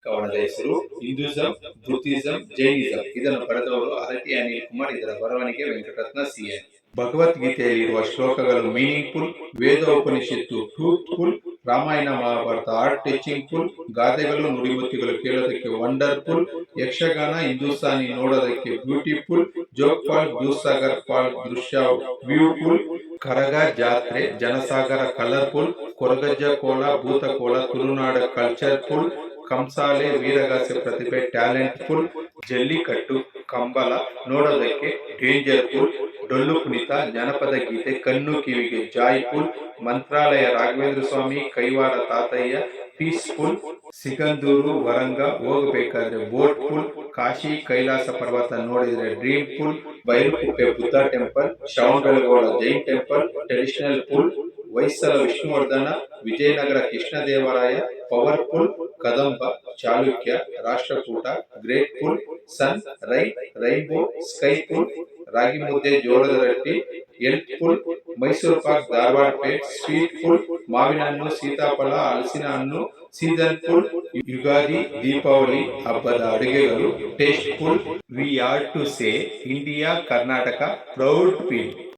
ಕವನದ ಹೆಸರು ಹಿಂದೂಸಂ, Buddhism, Jainism. ಇದನ್ನು ಬರೆದವರು ಅರಟಿ ಅನಿಲ್ ಕುಮಾರ್. ಇದರ ಬರವಣಿಗೆ ವೆಂಕಟರತ್ನ ಸಿಎನ್. ಭಗವದ್ಗೀತೆಯಲ್ಲಿರುವ ಶ್ಲೋಕಗಳು meaningful, Veda Upanishad truthful, Ramayana Mahabharata heart touching full, ಗಾದೆಗಳು ನುಡಿಮುತ್ತಿಗಳು ಕೇಳೋದಕ್ಕೆ ವಂಡರ್ಫುಲ್, ಯಕ್ಷಗಾನ ಹಿಂದೂಸ್ತಾನಿ ನೋಡೋದಕ್ಕೆ beautiful, Jog fall Dudhsagar fall ದೃಶ್ಯ ಬ್ಯೂಟಿಫುಲ್, ಕರಗ ಜಾತ್ರೆ ಜನಸಾಗರ ಕಲರ್ಫುಲ್, ಕೊರಗಜ್ಜ ಕೋಲ ಭೂತಕೋಲ ತುಳುನಾಡ ಕಲ್ಚರ್ಫುಲ್, ಕಂಸಾಲೆ ವೀರಗಾಸೆ ಪ್ರತಿಭೆ ಟ್ಯಾಲೆಂಟ್ಫುಲ್, ಜಲ್ಲಿಕಟ್ಟು ಕಂಬಲ ನೋಡೋದಕ್ಕೆ ಡೇಂಜರ್ಫುಲ್, ಡೊಳ್ಳು ಕುಣಿತ ಜನಪದ ಗೀತೆ ಕಣ್ಣು ಕಿವಿಗೆ ಜಾಯ್ಫುಲ್, ಮಂತ್ರಾಲಯ ರಾಘವೇಂದ್ರ ಸ್ವಾಮಿ ಕೈವಾರ ತಾತಯ್ಯ ಪೀಸ್ಫುಲ್, ಸಿಗಂದೂರು ವರಂಗ ಹೋಗಬೇಕಾದ್ರೆ ಬೋಟ್ಫುಲ್, ಕಾಶಿ ಕೈಲಾಸ ಪರ್ವತ ನೋಡಿದ್ರೆ dreamful, Bylakuppe Buddha temple, Shravanabelagola Jain temple traditional full, Hoysala Vishnuvardhana, Vijayanagara Krishnadevaraya powerful, Kadamba Chalukya Rashtrakuta grateful, sun rainbow skyful, ragi mudde ಜೋಳದ ರೊಟ್ಟಿ ಹೆಲ್ಪ್ಫುಲ್, ಮೈಸೂರು ಪಾಕ್ ಧಾರವಾಡ ಪೇಟ್ ಸ್ವೀಟ್ ಫುಲ್, ಮಾವಿನ ಹಣ್ಣು ಸೀತಾಫಲ ಹಲಸಿನ ಹಣ್ಣು ಸೀಸನ್ ಫುಲ್, ಯುಗಾದಿ ದೀಪಾವಳಿ ಹಬ್ಬದ ಅಡುಗೆಗಳು tasteful. We are to say India Karnataka proud people.